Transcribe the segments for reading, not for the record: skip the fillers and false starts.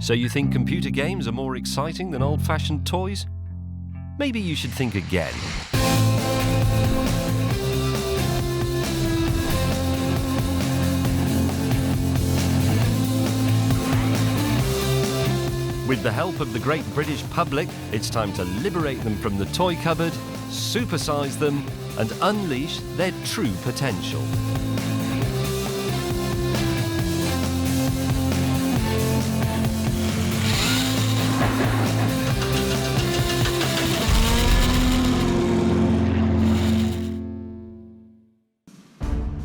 So you think computer games are more exciting than old-fashioned toys? Maybe you should think again. With the help of the great British public, it's time to liberate them from the toy cupboard, supersize them, and unleash their true potential.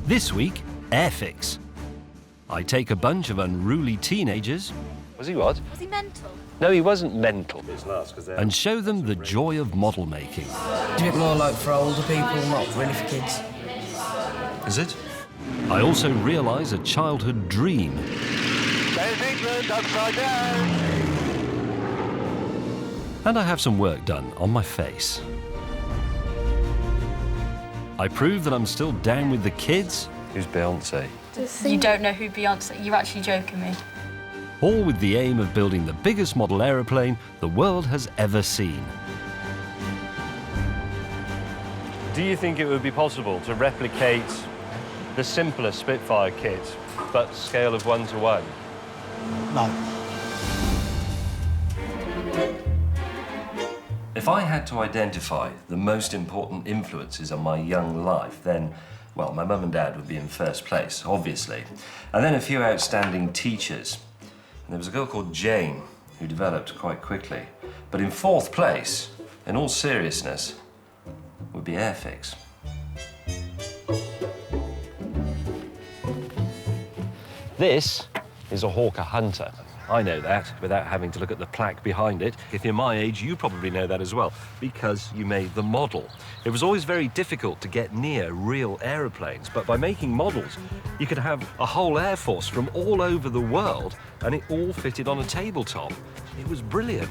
This week, Airfix. I take a bunch of unruly teenagers. Was he what? Was he mental? No, he wasn't mental. And show them the joy of model making. Is it more like for older people, not really for kids? Is it? I also realise a childhood dream. There's England upside down. And I have some work done on my face. I prove that I'm still down with the kids. Who's Beyonce? You don't know who Beyonce... You're actually joking me. All with the aim of building the biggest model aeroplane the world has ever seen. Do you think it would be possible to replicate the simpler Spitfire kit, but scale of 1 to 1? No. If I had to identify the most important influences on my young life, then, well, my mum and dad would be in first place, obviously. And then a few outstanding teachers. And there was a girl called Jane who developed quite quickly. But in fourth place, in all seriousness, would be Airfix. This is a Hawker Hunter. I know that without having to look at the plaque behind it. If you're my age, you probably know that as well, because you made the model. It was always very difficult to get near real aeroplanes, but by making models, you could have a whole air force from all over the world, and it all fitted on a tabletop. It was brilliant.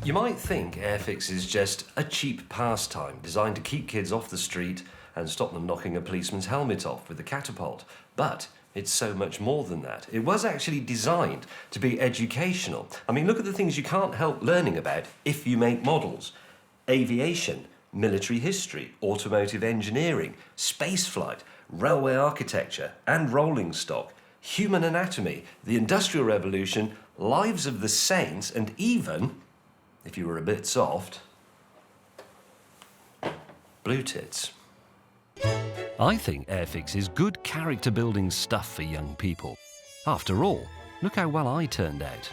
You might think Airfix is just a cheap pastime designed to keep kids off the street and stop them knocking a policeman's helmet off with a catapult, but it's so much more than that. It was actually designed to be educational. I mean, look at the things you can't help learning about if you make models. Aviation, military history, automotive engineering, spaceflight, railway architecture and rolling stock, human anatomy, the Industrial Revolution, lives of the saints, and even, if you were a bit soft, blue tits. I think Airfix is good character-building stuff for young people. After all, look how well I turned out.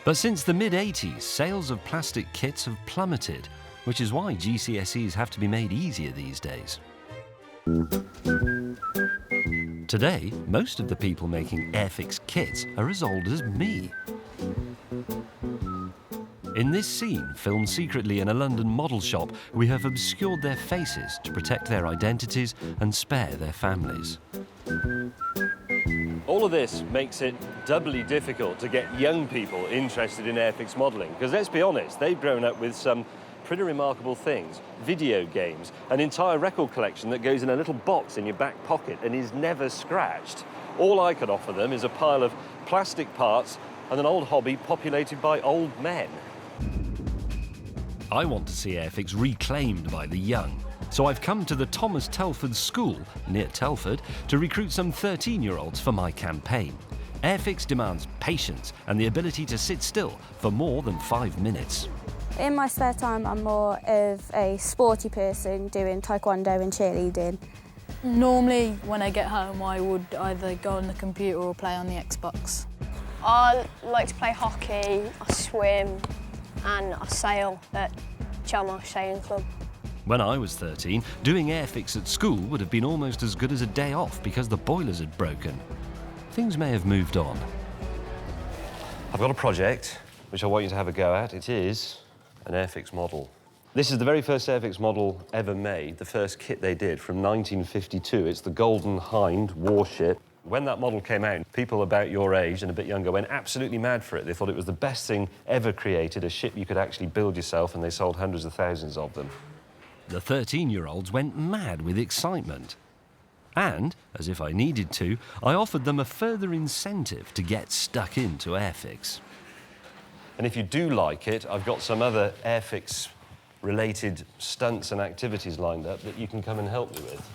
But since the mid-80s, sales of plastic kits have plummeted, which is why GCSEs have to be made easier these days. Today, most of the people making Airfix kits are as old as me. In this scene, filmed secretly in a London model shop, we have obscured their faces to protect their identities and spare their families. All of this makes it doubly difficult to get young people interested in Airfix modelling, because let's be honest, they've grown up with some pretty remarkable things. Video games, an entire record collection that goes in a little box in your back pocket and is never scratched. All I could offer them is a pile of plastic parts and an old hobby populated by old men. I want to see Airfix reclaimed by the young, so I've come to the Thomas Telford School, near Telford, to recruit some 13-year-olds for my campaign. Airfix demands patience and the ability to sit still for more than 5 minutes. In my spare time, I'm more of a sporty person, doing taekwondo and cheerleading. Normally, when I get home, I would either go on the computer or play on the Xbox. I like to play hockey, I swim, and I sail at Chelmarsh Sailing Club. When I was 13, doing Airfix at school would have been almost as good as a day off because the boilers had broken. Things may have moved on. I've got a project which I want you to have a go at. It is an Airfix model. This is the very first Airfix model ever made, the first kit they did from 1952. It's the Golden Hind warship. When that model came out, people about your age and a bit younger went absolutely mad for it. They thought it was the best thing ever created, a ship you could actually build yourself, and they sold hundreds of thousands of them. The 13-year-olds went mad with excitement. And, as if I needed to, I offered them a further incentive to get stuck into Airfix. And if you do like it, I've got some other Airfix-related stunts and activities lined up that you can come and help me with.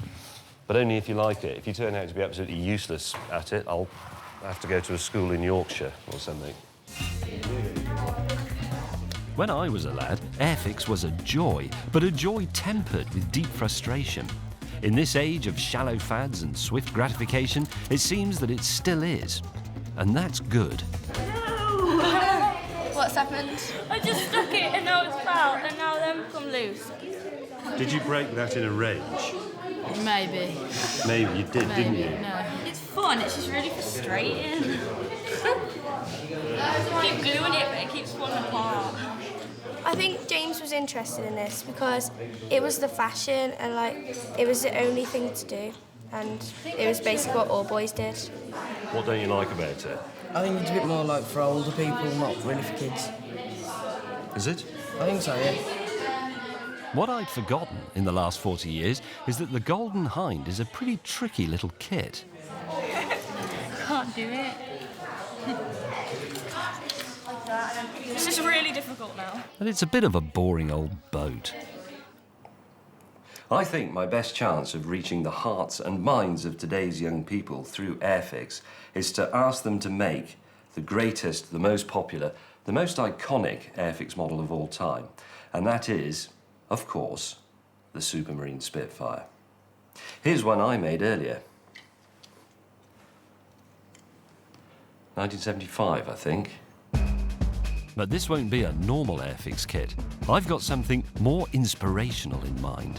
But only if you like it. If you turn out to be absolutely useless at it, I'll have to go to a school in Yorkshire or something. When I was a lad, Airfix was a joy, but a joy tempered with deep frustration. In this age of shallow fads and swift gratification, it seems that it still is. And that's good. What's happened? I just stuck it and now it's foul and now them come loose. Did you break that in a rage? Maybe. Maybe you did, didn't you? No. It's fun, it's just really frustrating. Keep gluing it, but it keeps falling apart. I think James was interested in this because it was the fashion and it was the only thing to do, and it was basically what all boys did. What don't you like about it? I think it's a bit more for older people, not really for kids. Is it? I think so, yeah. What I'd forgotten in the last 40 years is that the Golden Hind is a pretty tricky little kit. Can't do it. This is really difficult now. And it's a bit of a boring old boat. I think my best chance of reaching the hearts and minds of today's young people through Airfix is to ask them to make the greatest, the most popular, the most iconic Airfix model of all time. And that is, of course, the Supermarine Spitfire. Here's one I made earlier. 1975, I think. But this won't be a normal Airfix kit. I've got something more inspirational in mind.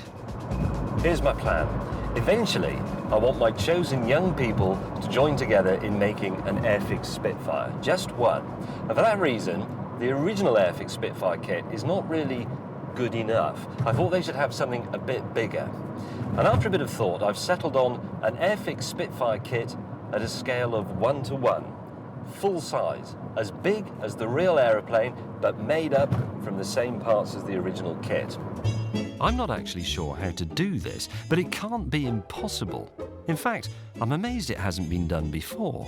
Here's my plan. Eventually, I want my chosen young people to join together in making an Airfix Spitfire. Just one. And for that reason, the original Airfix Spitfire kit is not really good enough. I thought they should have something a bit bigger. And after a bit of thought, I've settled on an Airfix Spitfire kit at a scale of 1:1. Full size, as big as the real aeroplane, but made up from the same parts as the original kit. I'm not actually sure how to do this, but it can't be impossible. In fact, I'm amazed it hasn't been done before.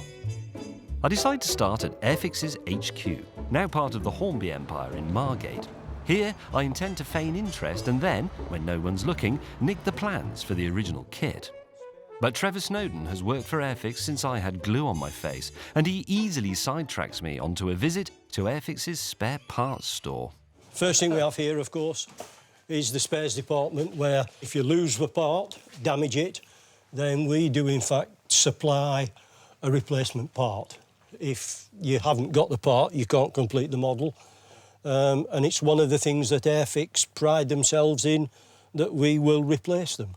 I decide to start at Airfix's HQ, now part of the Hornby Empire in Margate. Here, I intend to feign interest and then, when no one's looking, nick the plans for the original kit. But Trevor Snowden has worked for Airfix since I had glue on my face, and he easily sidetracks me onto a visit to Airfix's spare parts store. First thing we have here, of course, is the spares department, where if you lose the part, damage it, then we do in fact supply a replacement part. If you haven't got the part, you can't complete the model. And it's one of the things that Airfix pride themselves in, that we will replace them.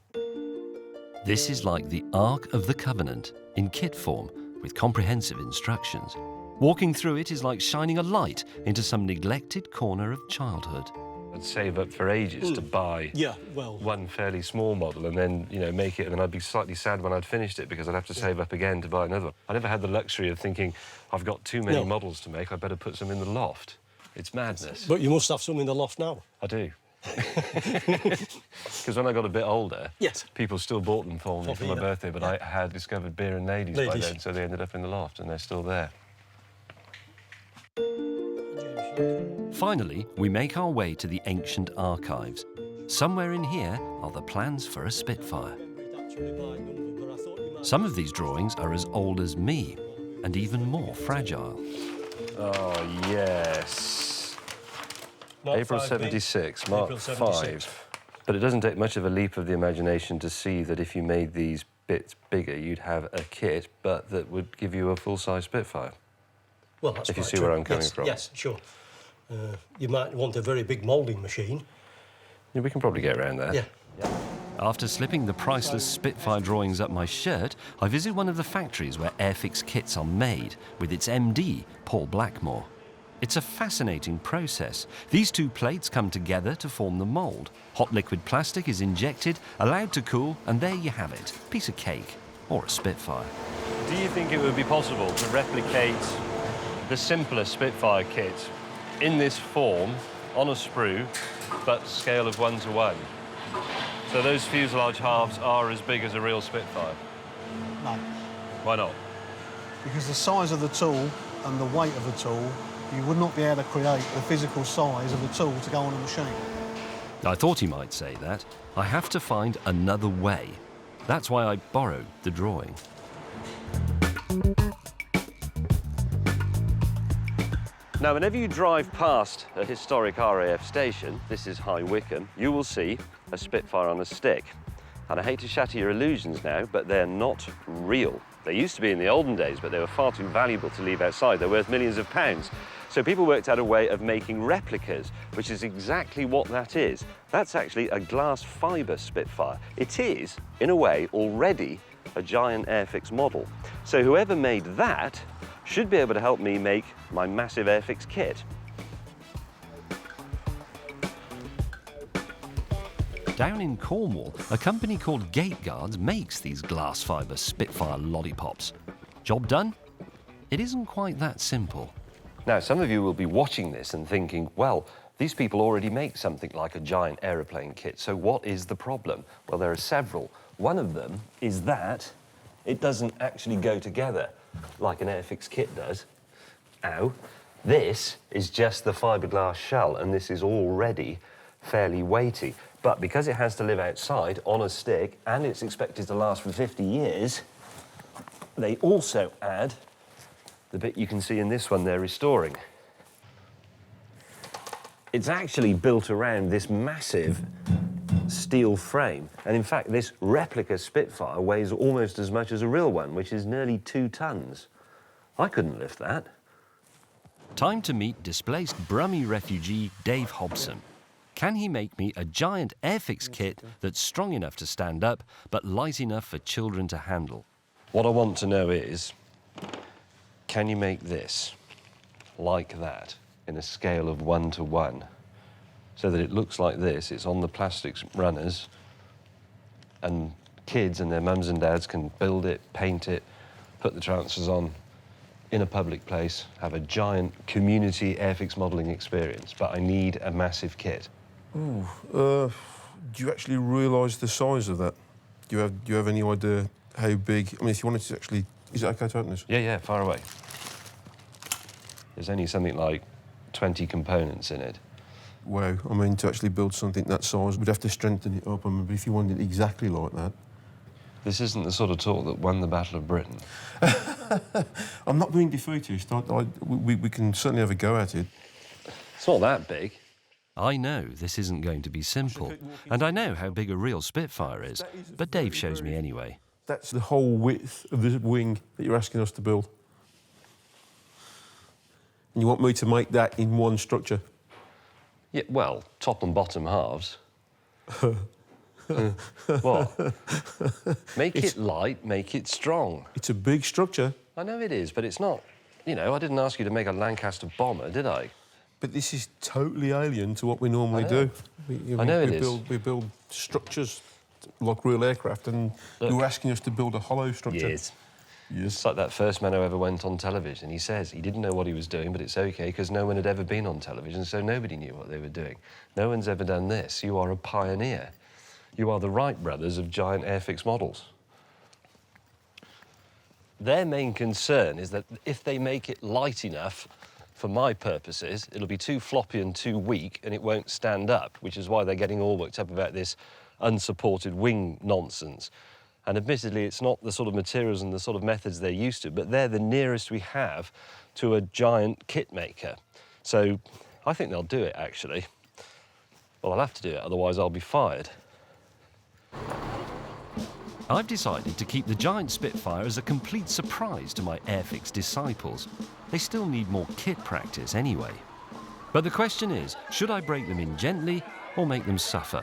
This is like the Ark of the Covenant in kit form with comprehensive instructions. Walking through it is like shining a light into some neglected corner of childhood. I'd save up for ages to buy one fairly small model and then, make it, and then I'd be slightly sad when I'd finished it because I'd have to save up again to buy another one. I never had the luxury of thinking, I've got too many models to make, I better put some in the loft. It's madness. But you must have some in the loft now. I do. Because when I got a bit older, people still bought them for me for my birthday, but I had discovered Beer and Ladies by then, so they ended up in the loft and they're still there. Finally, we make our way to the ancient archives. Somewhere in here are the plans for a Spitfire. Some of these drawings are as old as me, and even more fragile. Oh, yes. April 76, Mark 5. But it doesn't take much of a leap of the imagination to see that if you made these bits bigger, you'd have a kit, but that would give you a full-size Spitfire. Well, that's if you see where I'm coming from. Yes, sure. You might want a very big moulding machine. Yeah, we can probably get around that. Yeah. After slipping the priceless Spitfire drawings up my shirt, I visit one of the factories where Airfix kits are made, with its MD, Paul Blackmore. It's a fascinating process. These two plates come together to form the mould. Hot liquid plastic is injected, allowed to cool, and there you have it. Piece of cake, or a Spitfire. Do you think it would be possible to replicate the simpler Spitfire kit in this form, on a sprue, but scale of 1:1? So those fuselage halves are as big as a real Spitfire? No. Why not? Because the size of the tool and the weight of the tool, you would not be able to create the physical size of the tool to go on a machine. I thought he might say that. I have to find another way. That's why I borrowed the drawing. Now, whenever you drive past a historic RAF station, this is High Wycombe, you will see a Spitfire on a stick. And I hate to shatter your illusions now, but they're not real. They used to be in the olden days, but they were far too valuable to leave outside. They're worth millions of pounds. So people worked out a way of making replicas, which is exactly what that is. That's actually a glass fibre Spitfire. It is, in a way, already a giant Airfix model. So whoever made that should be able to help me make my massive Airfix kit. Down in Cornwall, a company called Gate Guards makes these glass fibre Spitfire lollipops. Job done? It isn't quite that simple. Now, some of you will be watching this and thinking, well, these people already make something like a giant aeroplane kit, so what is the problem? Well, there are several. One of them is that it doesn't actually go together like an Airfix kit does. Ow. This is just the fiberglass shell, and this is already fairly weighty. But because it has to live outside on a stick and it's expected to last for 50 years, they also add the bit you can see in this one they're restoring. It's actually built around this massive steel frame. And in fact, this replica Spitfire weighs almost as much as a real one, which is nearly 2 tons. I couldn't lift that. Time to meet displaced Brummie refugee Dave Hobson. Can he make me a giant Airfix kit that's strong enough to stand up, but light enough for children to handle? What I want to know is, can you make this like that in a scale of 1 to 1? So that it looks like this, it's on the plastics runners, and kids and their mums and dads can build it, paint it, put the transfers on in a public place, have a giant community Airfix modelling experience. But I need a massive kit. Ooh, do you actually realise the size of that? Do you have any idea how big? I mean, if you wanted to actually, is it okay to open this? Yeah, far away. There's only something like 20 components in it. Wow, I mean, to actually build something that size, we'd have to strengthen it up. I mean, but if you wanted it exactly like that... This isn't the sort of talk that won the Battle of Britain. I'm not being defeatist. We can certainly have a go at it. It's not that big. I know this isn't going to be simple, and I know how big a real Spitfire is, but Dave shows me anyway. That's the whole width of the wing that you're asking us to build. And you want me to make that in one structure? Yeah, well, top and bottom halves. What? Make it light, make it strong. It's a big structure. I know it is, but it's not. You know, I didn't ask you to make a Lancaster bomber, did I? But this is totally alien to what we normally do. I know it is. We build structures like real aircraft, and you're asking us to build a hollow structure. Yes. It's like that first man who ever went on television. He says he didn't know what he was doing, but it's OK, because no one had ever been on television, so nobody knew what they were doing. No one's ever done this. You are a pioneer. You are the Wright brothers of giant Airfix models. Their main concern is that if they make it light enough, for my purposes, it'll be too floppy and too weak, and it won't stand up, which is why they're getting all worked up about this unsupported wing nonsense. And admittedly, it's not the sort of materials and the sort of methods they're used to, but they're the nearest we have to a giant kit maker. So I think they'll do it, actually. Well, I'll have to do it, otherwise I'll be fired. I've decided to keep the giant Spitfire as a complete surprise to my Airfix disciples. They still need more kit practice anyway. But the question is, should I break them in gently or make them suffer?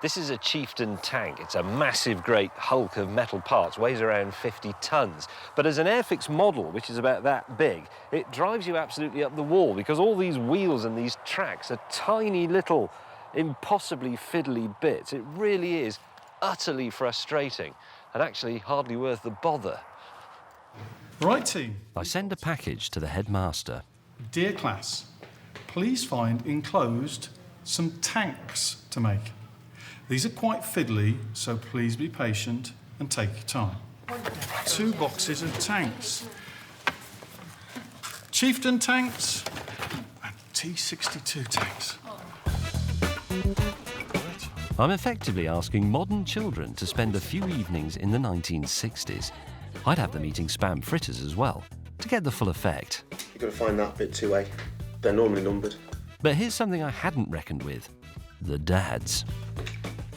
This is a Chieftain tank. It's a massive, great hulk of metal parts, weighs around 50 tons. But as an Airfix model, which is about that big, it drives you absolutely up the wall because all these wheels and these tracks are tiny little, impossibly fiddly bits. It really is utterly frustrating and actually hardly worth the bother. Right, team. I send a package to the headmaster. Dear class, please find enclosed some tanks to make. These are quite fiddly, so please be patient and take your time. 2 boxes of tanks. Chieftain tanks and T62 tanks. I'm effectively asking modern children to spend a few evenings in the 1960s. I'd have them eating Spam fritters as well, to get the full effect. You've got to find that bit 2A. They're normally numbered. But here's something I hadn't reckoned with. The dads.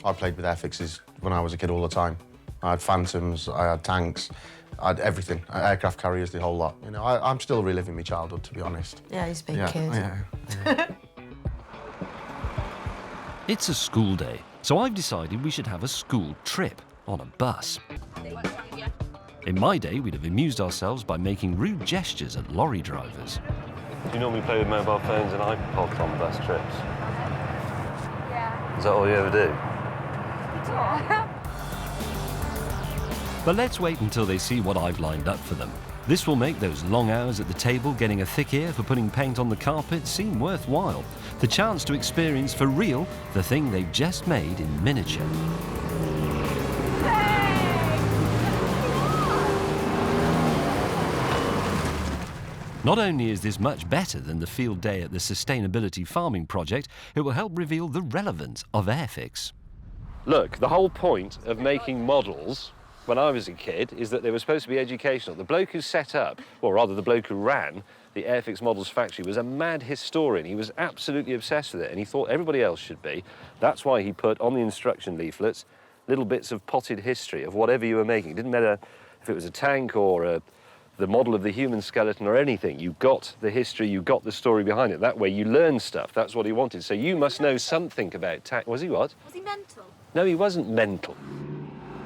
I played with Airfixes when I was a kid all the time. I had Phantoms, I had tanks, I had everything. Aircraft carriers, the whole lot. You know, I'm still reliving my childhood, to be honest. Yeah, he's a big kid. Yeah. It's a school day, so I've decided we should have a school trip on a bus. In my day, we'd have amused ourselves by making rude gestures at lorry drivers. Do you normally play with mobile phones and iPods on bus trips? Yeah. Is that all you ever do? But let's wait until they see what I've lined up for them. This will make those long hours at the table getting a thick ear for putting paint on the carpet seem worthwhile. The chance to experience for real the thing they've just made in miniature. Not only is this much better than the field day at the Sustainability Farming Project, it will help reveal the relevance of Airfix. Look, the whole point of making models when I was a kid is that they were supposed to be educational. The bloke who set up, or rather the bloke who ran the Airfix Models factory was a mad historian. He was absolutely obsessed with it and he thought everybody else should be. That's why he put on the instruction leaflets little bits of potted history of whatever you were making. It didn't matter if it was a tank or the model of the human skeleton or anything. You got the history, you got the story behind it. That way you learn stuff. That's what he wanted. So you must know something about tank. Was he what? Was he mental? No, he wasn't mental.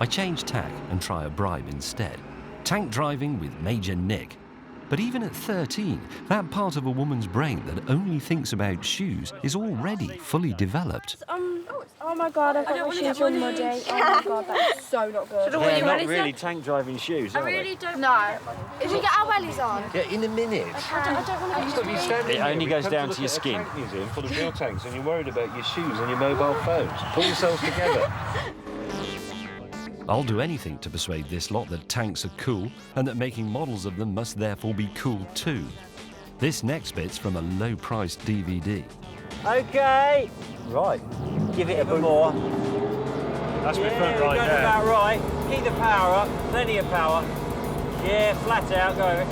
I change tack and try a bribe instead. Tank driving with Major Nick. But even at 13, that part of a woman's brain that only thinks about shoes is already fully developed. Oh my God, I've got my shoes all muddy. Oh my God, that's so not good. They're not really tank driving shoes, are they? Don't know. If we get our wellies on. Yeah, in a minute. I don't want to It only goes down to your skin. Museum full of real tanks and you're worried about your shoes and your mobile phones. Pull yourselves together. I'll do anything to persuade this lot that tanks are cool and that making models of them must therefore be cool too. This next bit's from a low-priced DVD. OK. Right. Give it a bit more. That's my front right there. About right. Keep the power up. Plenty of power. Yeah, flat out. Go over it.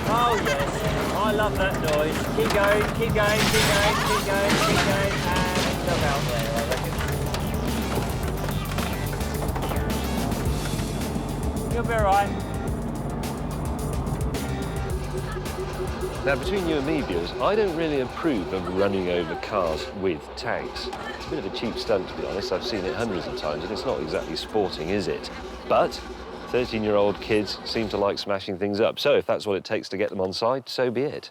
Oh, yes. I love that noise. Keep going, keep going, keep going, keep going, keep going. And jump out there, I reckon. You'll be all right. Now, between you and me, viewers, I don't really approve of running over cars with tanks. It's a bit of a cheap stunt, to be honest. I've seen it hundreds of times, and it's not exactly sporting, is it? But 13-year-old kids seem to like smashing things up. So if that's what it takes to get them on side, so be it.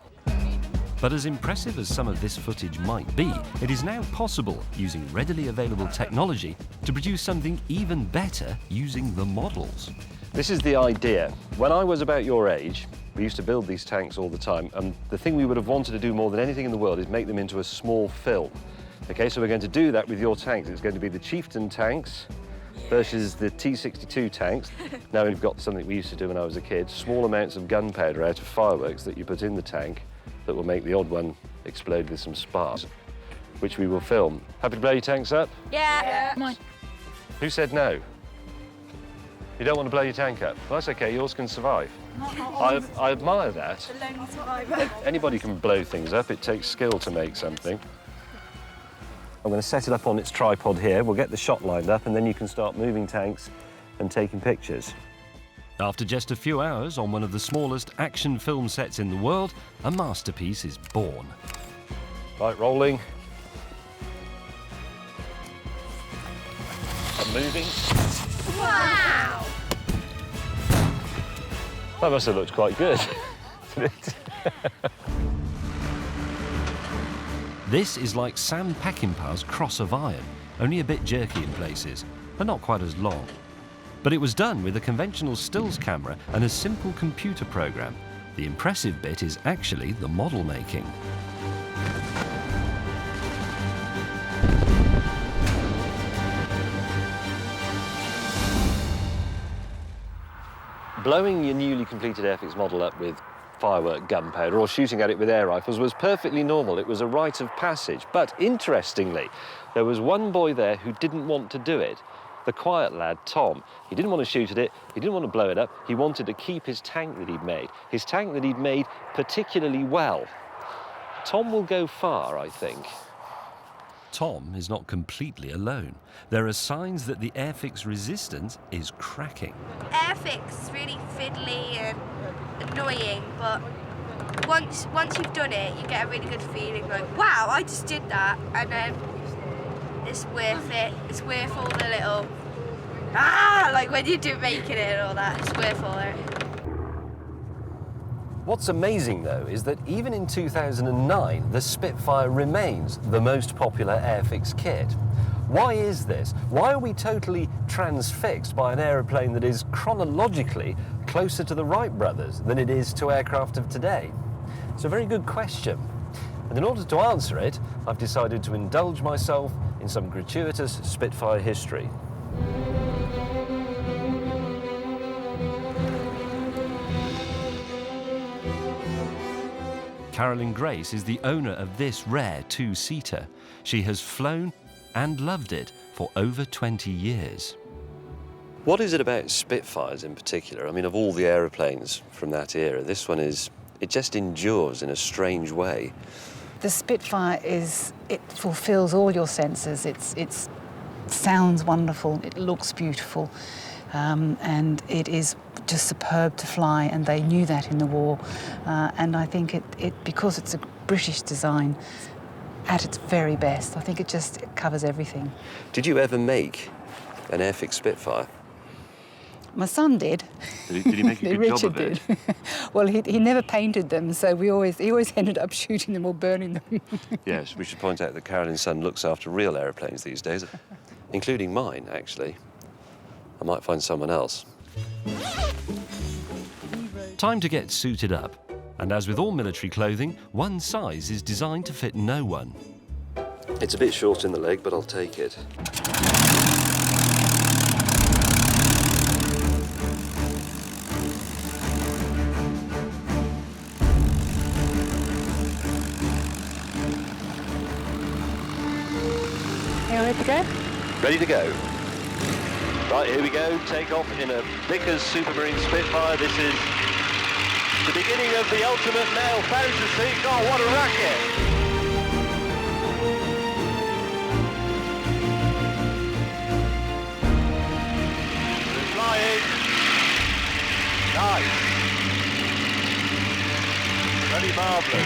But as impressive as some of this footage might be, it is now possible, using readily available technology, to produce something even better using the models. This is the idea. When I was about your age, we used to build these tanks all the time, and the thing we would have wanted to do more than anything in the world is make them into a small film. Okay, so we're going to do that with your tanks. It's going to be the Chieftain tanks versus the T62 tanks. Now we've got something we used to do when I was a kid, small amounts of gunpowder out of fireworks that you put in the tank that will make the odd one explode with some sparks, which we will film. Happy to blow your tanks up? Yeah. Mine. Who said no? You don't want to blow your tank up? Well, that's okay, yours can survive. I admire that. Anybody can blow things up. It takes skill to make something. I'm going to set it up on its tripod here. We'll get the shot lined up, and then you can start moving tanks and taking pictures. After just a few hours on one of the smallest action film sets in the world, a masterpiece is born. Right, rolling. I'm moving. Wow! That must have looked quite good. This is like Sam Peckinpah's Cross of Iron, only a bit jerky in places, but not quite as long. But it was done with a conventional stills camera and a simple computer program. The impressive bit is actually the model making. Blowing your newly completed Airfix model up with firework gunpowder or shooting at it with air rifles was perfectly normal. It was a rite of passage. But interestingly, there was one boy there who didn't want to do it. The quiet lad, Tom. He didn't want to shoot at it, he didn't want to blow it up, he wanted to keep his tank that he'd made. His tank that he'd made particularly well. Tom will go far, I think. Tom is not completely alone. There are signs that the Airfix resistance is cracking. Airfix is really fiddly and annoying, but once you've done it, you get a really good feeling like, wow, I just did that, and then it's worth it. It's worth all the little, like when you do making it and all that, it's worth all it. What's amazing, though, is that even in 2009, the Spitfire remains the most popular Airfix kit. Why is this? Why are we totally transfixed by an aeroplane that is chronologically closer to the Wright brothers than it is to aircraft of today? It's a very good question. And in order to answer it, I've decided to indulge myself in some gratuitous Spitfire history. Carolyn Grace is the owner of this rare two-seater. She has flown and loved it for over 20 years. What is it about Spitfires in particular? I mean, of all the aeroplanes from that era, this one is, it just endures in a strange way. The Spitfire it fulfills all your senses. It sounds wonderful, it looks beautiful, and it is just superb to fly, and they knew that in the war. And I think because it's a British design, at its very best, I think it covers everything. Did you ever make an Airfix Spitfire? My son did. Did he make a good job of it? Richard did. Well, he never painted them, so he always ended up shooting them or burning them. Yes, we should point out that Carolyn's son looks after real aeroplanes these days, including mine, actually. I might find someone else. Time to get suited up. And as with all military clothing, one size is designed to fit no one. It's a bit short in the leg, but I'll take it. You ready to go? Ready to go. Right, here we go. Take off in a Vickers Supermarine Spitfire. This is the beginning of the ultimate male fantasy. Oh, what a racket! Flying. Nice. Really marvellous.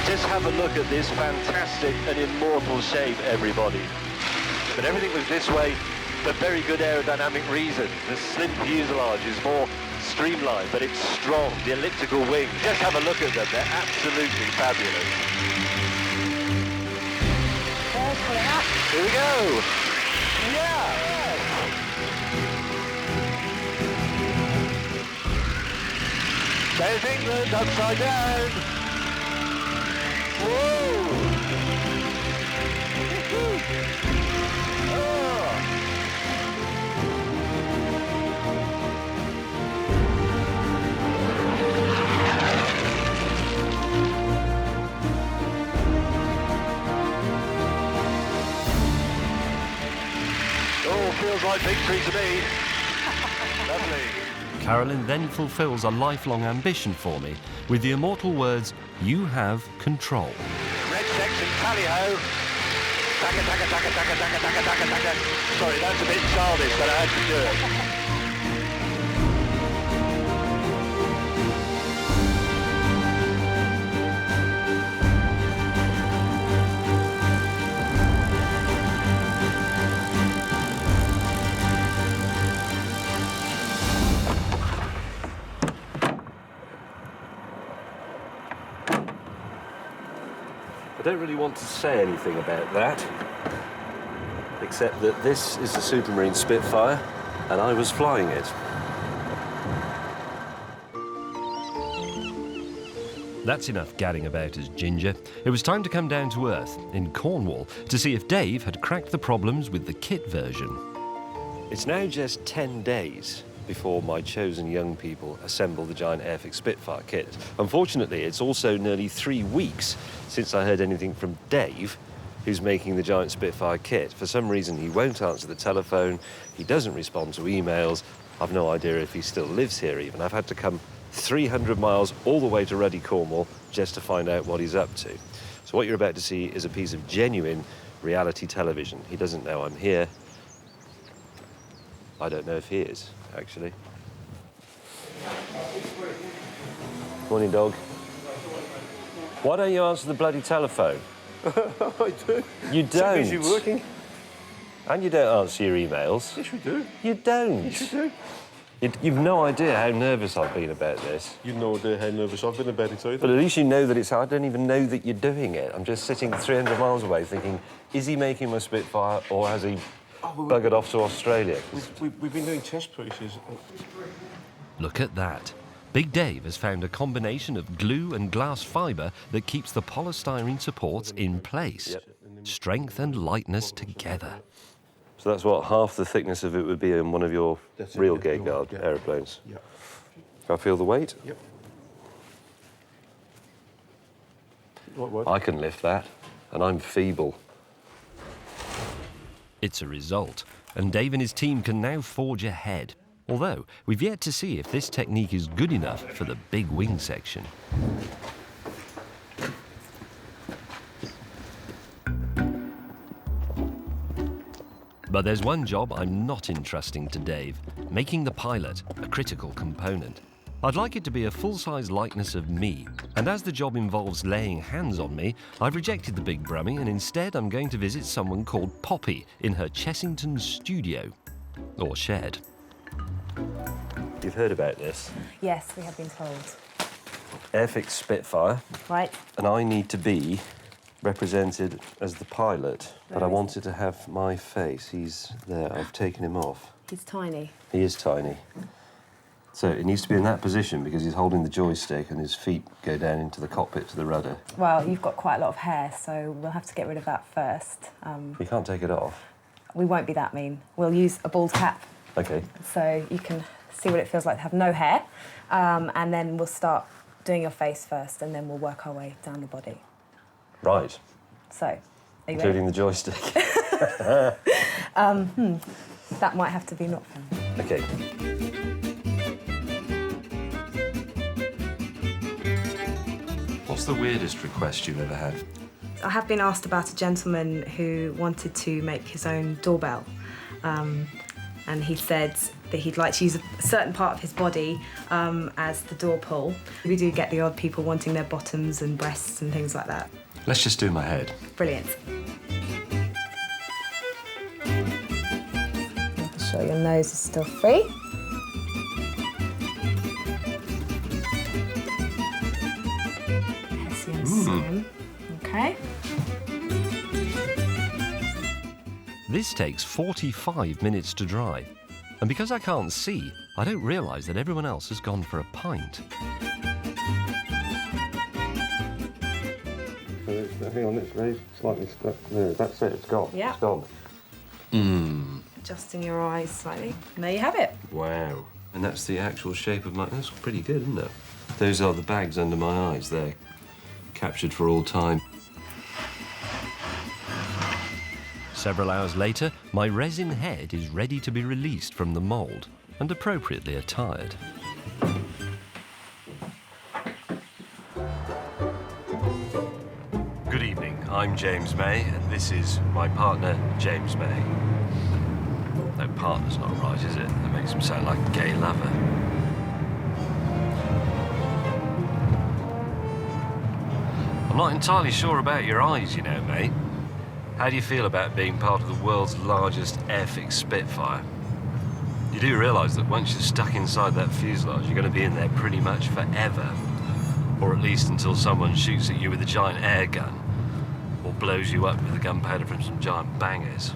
Just have a look at this fantastic and immortal shape, everybody. But everything was this way for very good aerodynamic reasons. The slim fuselage is more streamlined, but it's strong. The elliptical wings, just have a look at them. They're absolutely fabulous. Here we go. Yeah. There's England upside down. Whoa. Feels like victory to me. Lovely. Carolyn then fulfills a lifelong ambition for me with the immortal words, "You have control." Red section, tally-ho. Taka, taka, taka, taka, taka, taka, taka, taka. Sorry, that's a bit childish, but I had to do it. I don't really want to say anything about that, except that this is the Supermarine Spitfire, and I was flying it. That's enough gadding about as Ginger. It was time to come down to earth, in Cornwall, to see if Dave had cracked the problems with the kit version. It's now just 10 days before my chosen young people assemble the giant Airfix Spitfire kit. Unfortunately, it's also nearly 3 weeks since I heard anything from Dave, who's making the giant Spitfire kit. For some reason, he won't answer the telephone, he doesn't respond to emails. I've no idea if he still lives here even. I've had to come 300 miles all the way to Ruddy, Cornwall, just to find out what he's up to. So what you're about to see is a piece of genuine reality television. He doesn't know I'm here. I don't know if he is, actually. Morning, dog. Why don't you answer the bloody telephone? I do. You don't. Too busy working. And you don't answer your emails. Yes, we do. You don't. Yes, we do. You've no idea how nervous I've been about this. You've no idea how nervous I've been about it either. But at least you know that it's... I don't even know that you're doing it. I'm just sitting 300 miles away thinking, is he making my Spitfire or has he buggered off to Australia? We've been doing test pieces. Look at that. Big Dave has found a combination of glue and glass fibre that keeps the polystyrene supports in place. Yep. Strength and lightness together. So that's what half the thickness of it would be in one of your real gate guard aeroplanes. Yep. Can I feel the weight? Yep. What? I can lift that, and I'm feeble. It's a result, and Dave and his team can now forge ahead. Although, we've yet to see if this technique is good enough for the big wing section. But there's one job I'm not entrusting to Dave, making the pilot a critical component. I'd like it to be a full-size likeness of me, and as the job involves laying hands on me, I've rejected the big brummie and instead I'm going to visit someone called Poppy in her Chessington studio, or shed. You've heard about this? Yes, we have been told. Airfix Spitfire. Right. And I need to be represented as the pilot, but I wanted to have my face. He's there. I've taken him off. He's tiny. He is tiny. So it needs to be in that position because he's holding the joystick and his feet go down into the cockpit to the rudder. Well, you've got quite a lot of hair, so we'll have to get rid of that first. You can't take it off. We won't be that mean. We'll use a bald cap. OK. So you can see what it feels like to have no hair, and then we'll start doing your face first, and then we'll work our way down the body. Right. So, are you including ready? the joystick. That might have to be not filmed. OK. What's the weirdest request you've ever had? I have been asked about a gentleman who wanted to make his own doorbell. And he said that he'd like to use a certain part of his body as the door pull. We do get the odd people wanting their bottoms and breasts and things like that. Let's just do my head. Brilliant. Making sure your nose is still free. Okay. This takes 45 minutes to dry. And because I can't see, I don't realise that everyone else has gone for a pint. Hang on, it's very slightly stuck there. That's it, it's gone. Yeah. It's gone. Adjusting your eyes slightly. And there you have it. Wow. And that's the actual shape of my... That's pretty good, isn't it? Those are the bags under my eyes. They're captured for all time. Several hours later, my resin head is ready to be released from the mould and appropriately attired. Good evening, I'm James May, and this is my partner, James May. No, partner's not right, is it? That makes him sound like a gay lover. I'm not entirely sure about your eyes, you know, mate. How do you feel about being part of the world's largest Airfix Spitfire? You do realise that once you're stuck inside that fuselage, you're going to be in there pretty much forever. Or at least until someone shoots at you with a giant air gun, or blows you up with the gunpowder from some giant bangers.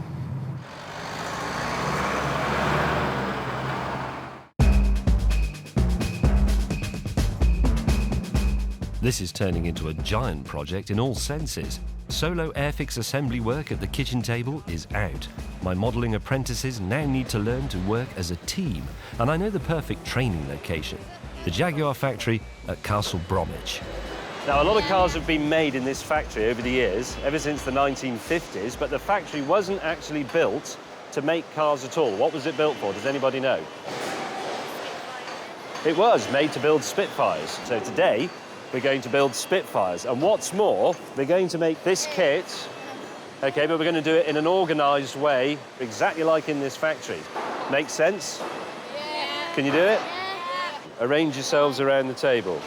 This is turning into a giant project in all senses. Solo Airfix assembly work at the kitchen table is out. My modelling apprentices now need to learn to work as a team, and I know the perfect training location, the Jaguar factory at Castle Bromwich. Now, a lot of cars have been made in this factory over the years, ever since the 1950s, but the factory wasn't actually built to make cars at all. What was it built for? Does anybody know? It was made to build Spitfires. So today, we're going to build Spitfires. And what's more, we're going to make this kit, okay, but we're going to do it in an organised way, exactly like in this factory. Make sense? Yeah. Can you do it? Yeah. Arrange yourselves around the table.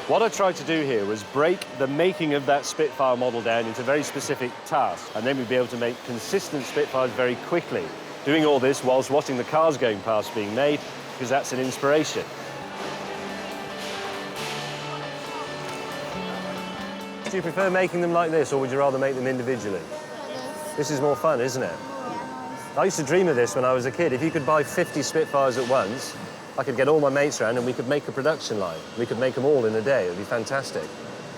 What I tried to do here was break the making of that Spitfire model down into very specific tasks, and then we'd be able to make consistent Spitfires very quickly. Doing all this whilst watching the cars going past being made, because that's an inspiration. Do you prefer making them like this, or would you rather make them individually? This is more fun, isn't it? I used to dream of this when I was a kid. If you could buy 50 Spitfires at once, I could get all my mates around and we could make a production line. We could make them all in a day. It would be fantastic.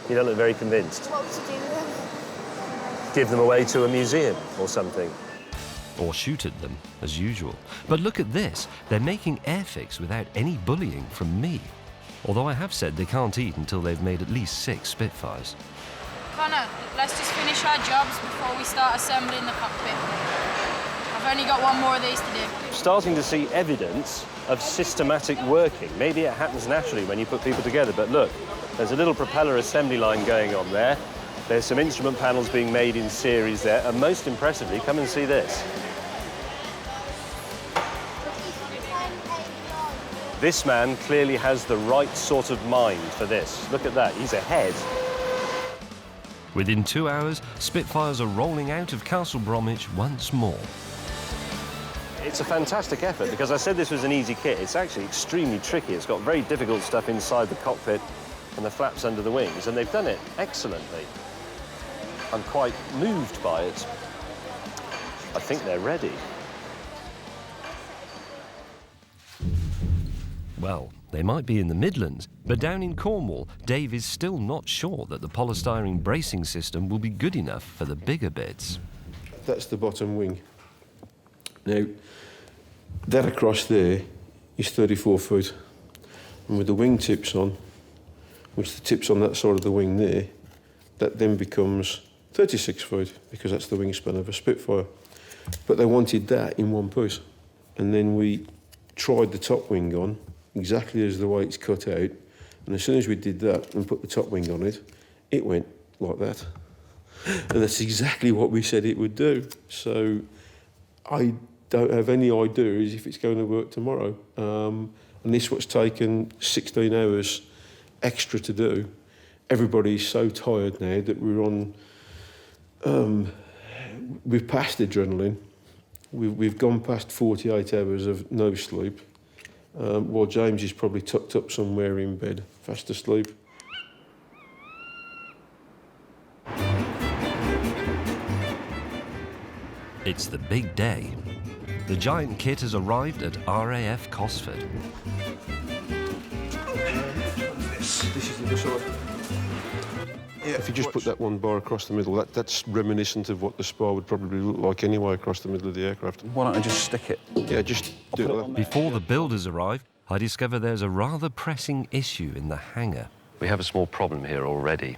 You don't look very convinced. What would you do with them? Give them away to a museum or something. Or shoot at them, as usual. But look at this. They're making Airfix without any bullying from me. Although I have said they can't eat until they've made at least 6 Spitfires. Connor, let's just finish our jobs before we start assembling the cockpit. I've only got one more of these to do. Starting to see evidence of systematic working. Maybe it happens naturally when you put people together, but look, there's a little propeller assembly line going on there. There's some instrument panels being made in series there, and most impressively, come and see this. This man clearly has the right sort of mind for this. Look at that, he's ahead. Within 2 hours, Spitfires are rolling out of Castle Bromwich once more. It's a fantastic effort, because I said this was an easy kit. It's actually extremely tricky. It's got very difficult stuff inside the cockpit and the flaps under the wings, and they've done it excellently. I'm quite moved by it. I think they're ready. Well, they might be in the Midlands, but down in Cornwall, Dave is still not sure that the polystyrene bracing system will be good enough for the bigger bits. That's the bottom wing. Now, that across there is 34 foot. And with the wing tips on, which the tips on that side of the wing there, that then becomes 36 foot, because that's the wingspan of a Spitfire. But they wanted that in one piece. And then we tried the top wing on, exactly as the way it's cut out. And as soon as we did that and put the top wing on it, it went like that. And that's exactly what we said it would do. So I don't have any idea as if it's going to work tomorrow. And this what's taken 16 hours extra to do. Everybody's so tired now that we're on, we've passed adrenaline. We've gone past 48 hours of no sleep, while James is probably tucked up somewhere in bed, fast asleep. It's the big day. The giant kit has arrived at RAF Cosford. This is the other side. Yeah, if you just put that one bar across the middle, that's reminiscent of what the spar would probably look like anyway across the middle of the aircraft. Why don't I just stick it? Yeah, just do it like that. Before the builders arrive, I discover there's a rather pressing issue in the hangar. We have a small problem here already.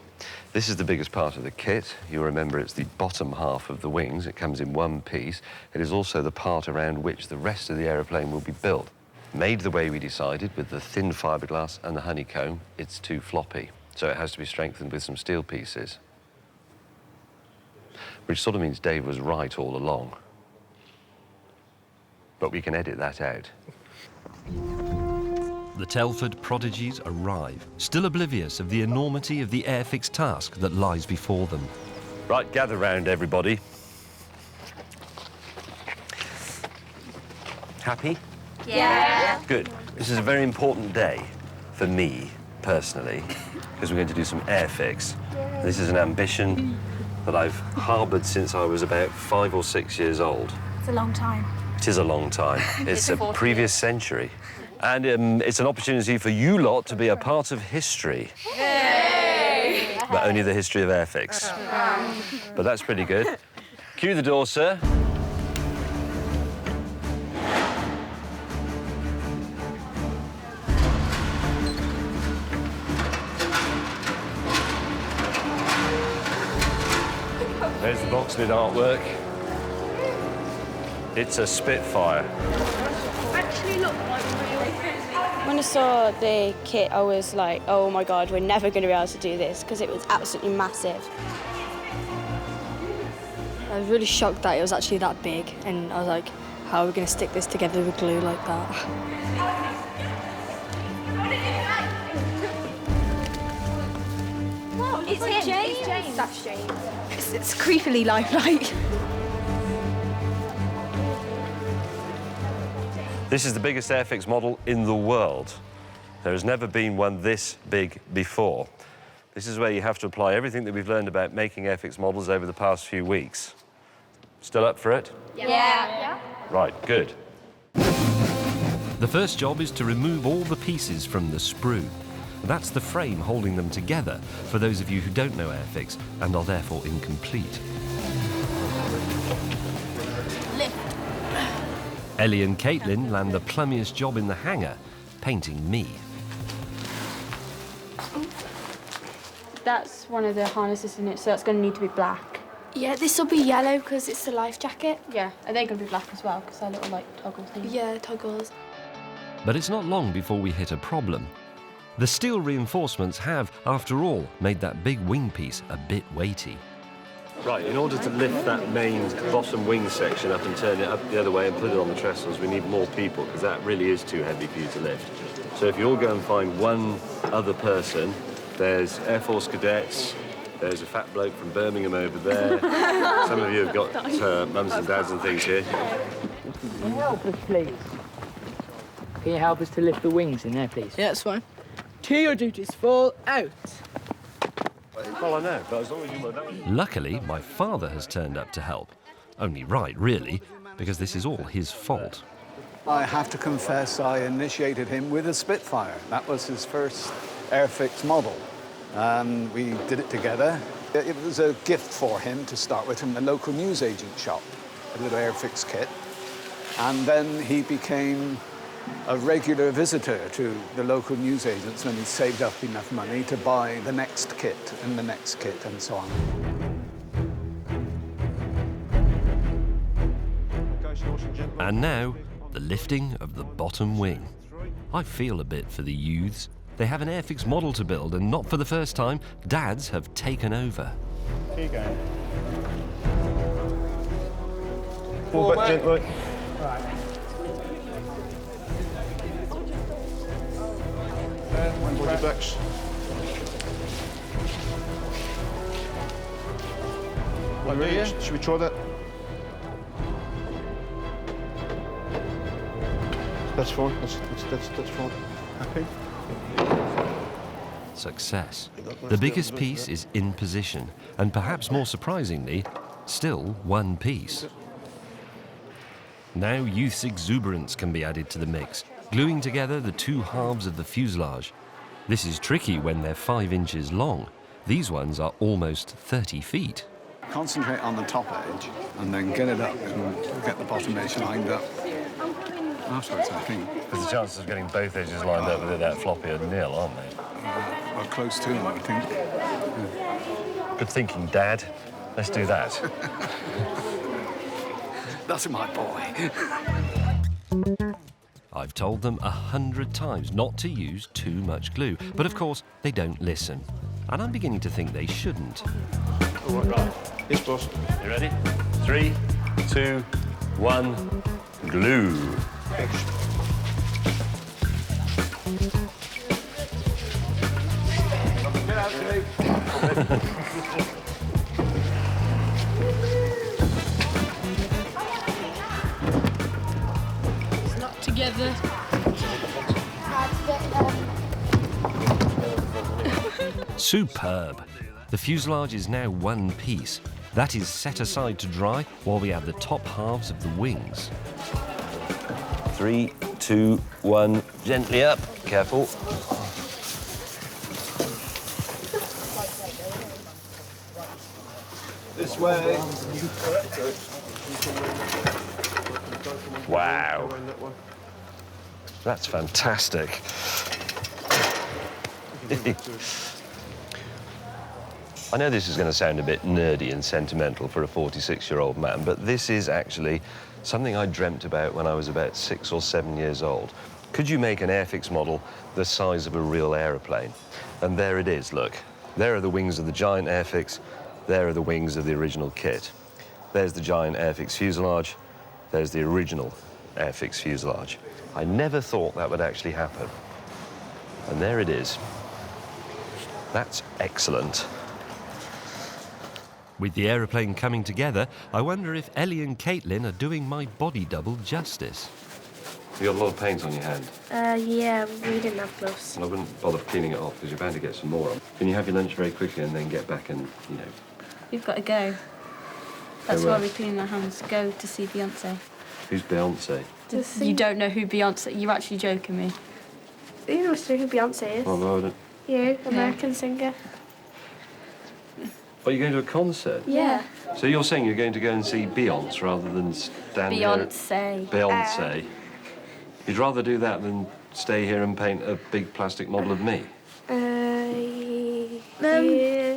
This is the biggest part of the kit. You'll remember it's the bottom half of the wings. It comes in one piece. It is also the part around which the rest of the aeroplane will be built. Made the way we decided, with the thin fiberglass and the honeycomb, it's too floppy. So it has to be strengthened with some steel pieces. Which sort of means Dave was right all along. But we can edit that out. The Telford prodigies arrive, still oblivious of the enormity of the Airfix task that lies before them. Right, gather round, everybody. Happy? Yeah. Good. This is a very important day for me, personally, because we're going to do some Airfix. This is an ambition that I've harboured since I was about 5 or 6 years old. It's a long time. It is a long time. It's a previous century. And it's an opportunity for you lot to be a part of history. Yay! But only the history of Airfix. But that's pretty good. Cue the door, sir. There's the box lid artwork. It's a Spitfire. Actually look like real. When I saw the kit, I was like, oh my God, we're never going to be able to do this, because it was absolutely massive. I was really shocked that it was actually that big, and I was like, how are we going to stick this together with glue like that? Whoa, it's like him. James. It's James. That's James. It's creepily lifelike. This is the biggest Airfix model in the world. There has never been one this big before. This is where you have to apply everything that we've learned about making Airfix models over the past few weeks. Still up for it? Yeah. Right, good. The first job is to remove all the pieces from the sprue. That's the frame holding them together, for those of you who don't know Airfix and are therefore incomplete. Ellie and Caitlin land the plummiest job in the hangar, painting me. That's one of the harnesses in it, so that's going to need to be black. Yeah, this will be yellow because it's the life jacket. Yeah, are they going to be black as well? Because they're little, like, toggle things. Yeah, toggles. But it's not long before we hit a problem. The steel reinforcements have, after all, made that big wing piece a bit weighty. Right, in order to lift that main bottom wing section up and turn it up the other way and put it on the trestles, we need more people, because that really is too heavy for you to lift. So if you all go and find one other person, there's Air Force cadets, there's a fat bloke from Birmingham over there. Some of you have got mums and dads and things here. Can you help us, please? Can you help us to lift the wings in there, please? Yeah, that's fine. To your duties, fall out. Well, I know, but as long as you know that. Luckily, my father has turned up to help. Only right, really, because this is all his fault. I have to confess I initiated him with a Spitfire. That was his first Airfix model. And we did it together. It was a gift for him to start with from the local newsagent shop, a little Airfix kit. And then he became a regular visitor to the local newsagents when he saved up enough money to buy the next kit and the next kit and so on. And now, the lifting of the bottom wing. I feel a bit for the youths. They have an Airfix model to build, and not for the first time, dads have taken over. Keep going. Pull back gently. Right. Hold your backs. Should we try that? That's fine. That's fine. Happy? Success. The biggest piece is in position, and perhaps more surprisingly, still one piece. Now youth's exuberance can be added to the mix, gluing together the two halves of the fuselage. This is tricky when they're 5 inches long. These ones are almost 30 feet. Concentrate on the top edge and then get it up and get the bottom edge lined up. Afterwards, I think. Because the chances of getting both edges lined up with that floppy are nil, aren't they? Well, close to them, I think. Good thinking, Dad. Let's do that. That's my boy. I've told them 100 times not to use too much glue, but of course they don't listen. And I'm beginning to think they shouldn't. All right. Yes, boss. You ready? 3, 2, 1, glue. Get out to me. It's not together. Superb. The fuselage is now one piece. That is set aside to dry while we add the top halves of the wings. 3, 2, 1, gently up. Careful. This way. Wow. That's fantastic. I know this is going to sound a bit nerdy and sentimental for a 46-year-old man, but this is actually something I dreamt about when I was about 6 or 7 years old. Could you make an Airfix model the size of a real aeroplane? And there it is, look. There are the wings of the giant Airfix. There are the wings of the original kit. There's the giant Airfix fuselage. There's the original Airfix fuselage. I never thought that would actually happen. And there it is. That's excellent. With the aeroplane coming together, I wonder if Ellie and Caitlin are doing my body double justice. You got a lot of paint on your hand. Yeah, we didn't have gloves. And I wouldn't bother cleaning it off because you're bound to get some more on. Can you have your lunch very quickly and then get back and, you know... We've got to go. That's Go why where? we clean our hands. Go to see Beyonce. Who's Beyonce? You don't know who Beyonce... You're actually joking me. You must know who Beyonce is. Well, no, I don't... You, American singer. Oh, you're going to a concert? Yeah. So you're saying you're going to go and see Beyonce rather than stand Beyonce. here... Beyonce. You'd rather do that than stay here and paint a big plastic model of me?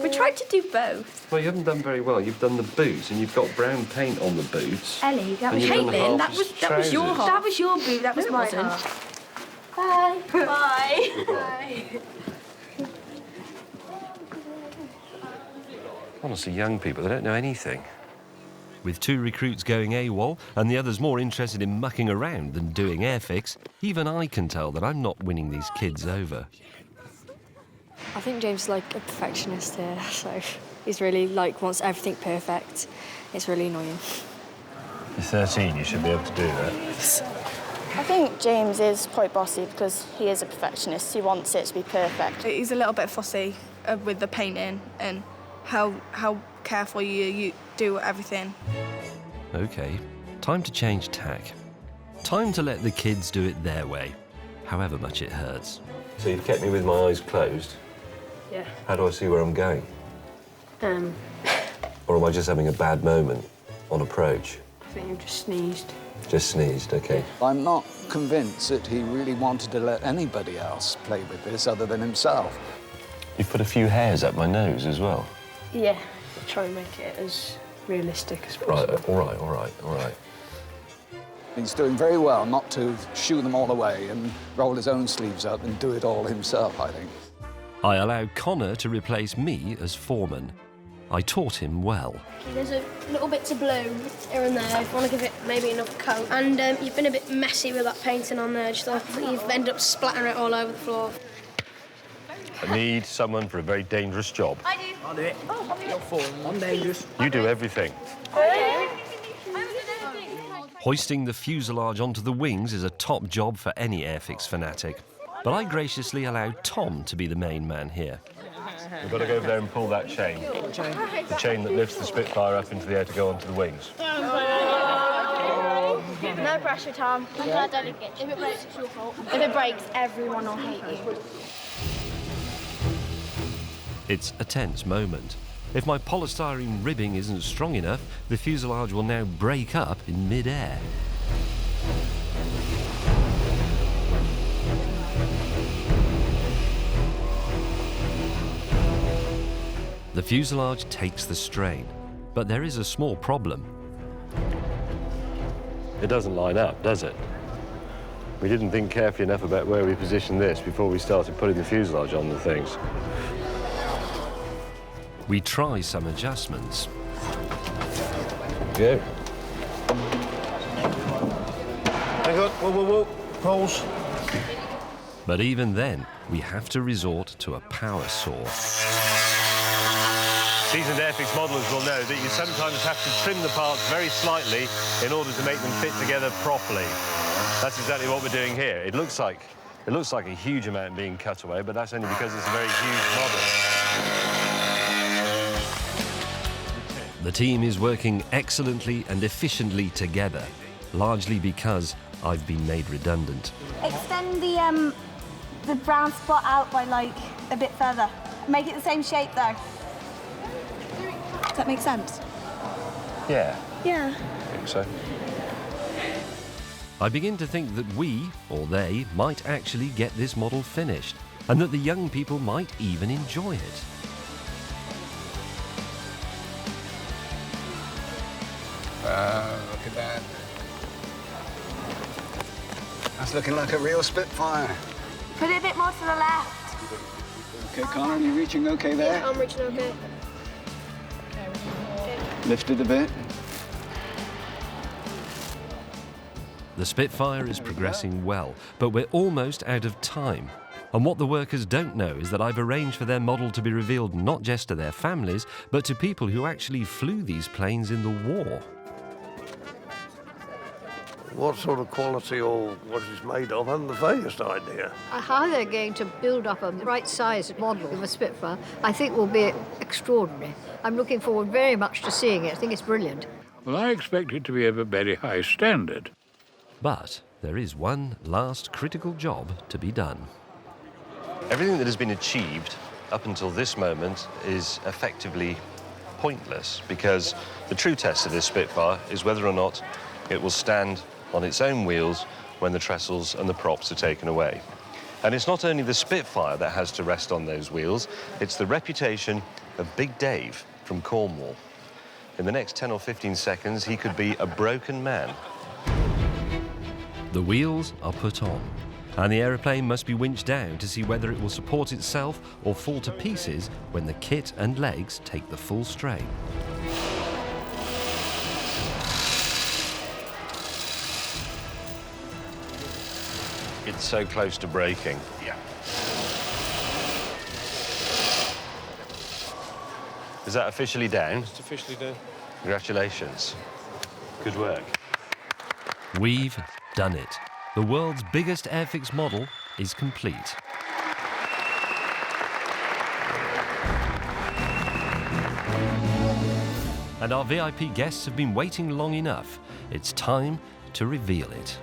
We tried to do both. Well, you haven't done very well. You've done the boots, and you've got brown paint on the boots. Ellie, that and was you've done Caitlin. half That was your trousers. half. That was your boot. That was No, it my wasn't. half. Bye. Bye. Bye. Honestly, young people, they don't know anything. With 2 recruits going AWOL and the others more interested in mucking around than doing Airfix, even I can tell that I'm not winning these kids over. I think James is like a perfectionist here, so he's really like wants everything perfect. It's really annoying. You're 13, you should be able to do that. I think James is quite bossy because he is a perfectionist. He wants it to be perfect. He's a little bit fussy with the painting and how careful you do everything. OK, time to change tack. Time to let the kids do it their way, however much it hurts. So you've kept me with my eyes closed? Yeah. How do I see where I'm going? Or am I just having a bad moment on approach? I think you've just sneezed. Just sneezed, OK. I'm not convinced that he really wanted to let anybody else play with this other than himself. You've put a few hairs up my nose as well. Yeah. Try and make it as realistic as Right, possible. all right. He's doing very well not to shoo them all away and roll his own sleeves up and do it all himself, I think. I allowed Connor to replace me as foreman. I taught him well. There's a little bits of blue here and there. If you want to give it maybe another coat. And you've been a bit messy with that painting on there. Just like you've ended up splattering it all over the floor. I need someone for a very dangerous job. I do. I'll do it. You're foreman. I'm dangerous. You do everything. Okay. Hoisting the fuselage onto the wings is a top job for any Airfix fanatic. But I graciously allowed Tom to be the main man here. We've got to go over there and pull that chain. The chain that lifts the Spitfire up into the air to go onto the wings. No pressure, Tom. If it breaks, it's your fault. If it breaks, everyone will hate you. It's a tense moment. If my polystyrene ribbing isn't strong enough, the fuselage will now break up in mid-air. The fuselage takes the strain, but there is a small problem. It doesn't line up, does it? We didn't think carefully enough about where we positioned this before we started putting the fuselage on the things. We try some adjustments. Go. Hang on, whoa. Poles. But even then, we have to resort to a power saw. Seasoned Airfix modelers will know that you sometimes have to trim the parts very slightly in order to make them fit together properly. That's exactly what we're doing here. It looks like a huge amount being cut away, but that's only because it's a very huge model. The team is working excellently and efficiently together, largely because I've been made redundant. Extend the brown spot out by like a bit further. Make it the same shape though. Does that make sense? Yeah. Yeah. I think so. I begin to think that we, or they, might actually get this model finished, and that the young people might even enjoy it. Look at that. That's looking like a real Spitfire. Put it a bit more to the left. Okay, Connor, are you reaching okay there? Yeah, I'm reaching okay. Lift it a bit. The Spitfire is progressing well, but we're almost out of time. And what the workers don't know is that I've arranged for their model to be revealed not just to their families, but to people who actually flew these planes in the war. What sort of quality or what it's made of, I haven't the vaguest idea. How they're going to build up a right-sized model of a Spitfire, I think will be extraordinary. I'm looking forward very much to seeing it. I think it's brilliant. Well, I expect it to be of a very high standard. But there is one last critical job to be done. Everything that has been achieved up until this moment is effectively pointless, because the true test of this Spitfire is whether or not it will stand on its own wheels when the trestles and the props are taken away. And it's not only the Spitfire that has to rest on those wheels, it's the reputation of Big Dave from Cornwall. In the next 10 or 15 seconds, he could be a broken man. The wheels are put on, and the aeroplane must be winched down to see whether it will support itself or fall to pieces when the kit and legs take the full strain. It's so close to breaking. Yeah. Is that officially down? It's officially down. Congratulations. Good work. We've done it. The world's biggest Airfix model is complete. And our VIP guests have been waiting long enough. It's time to reveal it.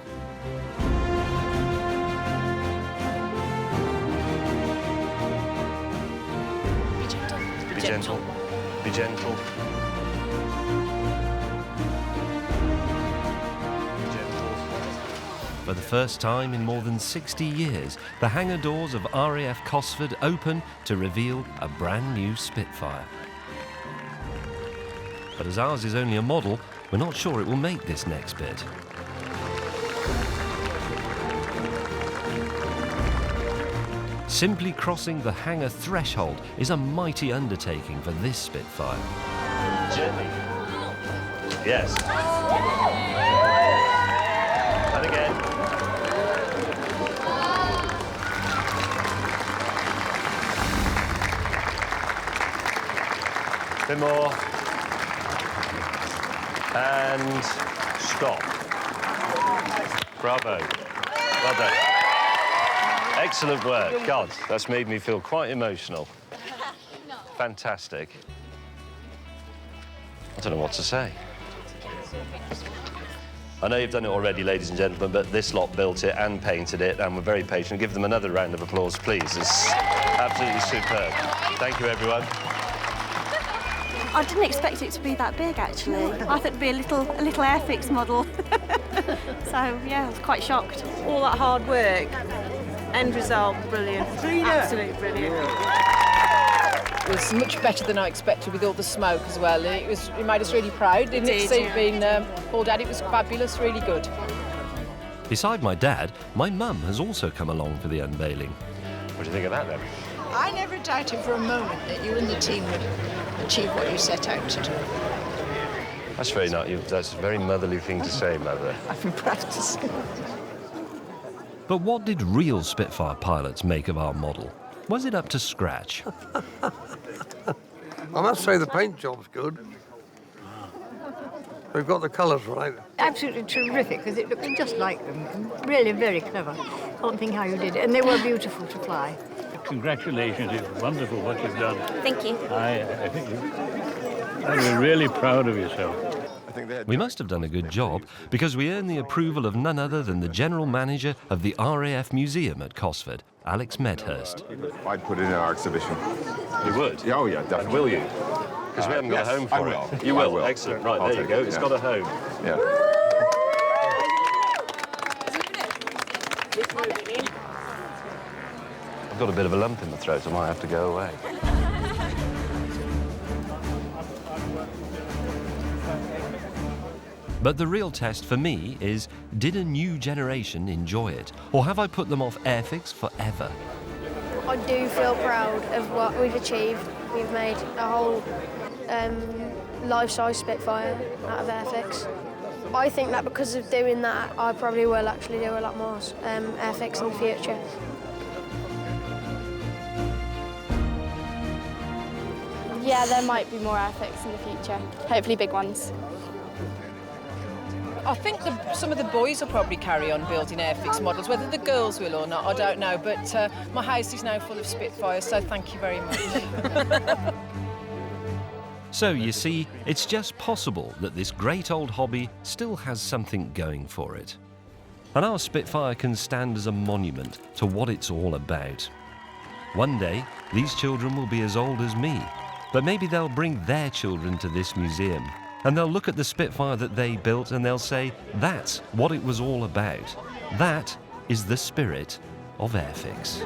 Be gentle. Be gentle. For the first time in more than 60 years, the hangar doors of RAF Cosford open to reveal a brand new Spitfire. But as ours is only a model, we're not sure it will make this next bit. Simply crossing the hangar threshold is a mighty undertaking for this Spitfire. Gently. Yes. And again. A bit more. And stop. Bravo. Well done. Excellent work. God, that's made me feel quite emotional. Fantastic. I don't know what to say. I know you've done it already, ladies and gentlemen, but this lot built it and painted it, and we're very patient. Give them another round of applause, please. It's absolutely superb. Thank you, everyone. I didn't expect it to be that big, actually. I thought it'd be a little Airfix model. So, yeah, I was quite shocked. All that hard work, end result, brilliant. Absolutely brilliant. It was much better than I expected with all the smoke as well. It made us really proud, didn't it? See, being Paul Dad, it was fabulous, really good. Beside my dad, my mum has also come along for the unveiling. What do you think of that, then? I never doubted for a moment that you and the team would achieve what you set out to do. That's very nice. That's a very motherly thing to say, Mother. I've been practicing. But what did real Spitfire pilots make of our model? Was it up to scratch? I must say the paint job's good. We've got the colours right. Absolutely terrific, because it looked just like them. Really very clever. Can't think how you did it. And they were beautiful to fly. Congratulations, it's wonderful what you've done. Thank you. I think you're really proud of yourself. We must have done a good job, because we earned the approval of none other than the General Manager of the RAF Museum at Cosford, Alex Medhurst. I'd put it in our exhibition. You would? Yeah, oh yeah, definitely. Will you? Because we haven't got a home for I will. it. You will? I Excellent. Right, I'll there you go. It's got a home. Yeah. I've got a bit of a lump in the throat, I might have to go away. But the real test for me is, did a new generation enjoy it? Or have I put them off Airfix forever? I do feel proud of what we've achieved. We've made a whole life-size Spitfire out of Airfix. I think that because of doing that, I probably will actually do a lot more Airfix in the future. Yeah, there might be more Airfix in the future. Hopefully big ones. I think some of the boys will probably carry on building Airfix models. Whether the girls will or not, I don't know. But my house is now full of Spitfires, so thank you very much. So, you see, it's just possible that this great old hobby still has something going for it. And our Spitfire can stand as a monument to what it's all about. One day, these children will be as old as me, but maybe they'll bring their children to this museum, and they'll look at the Spitfire that they built and they'll say, that's what it was all about. That is the spirit of Airfix.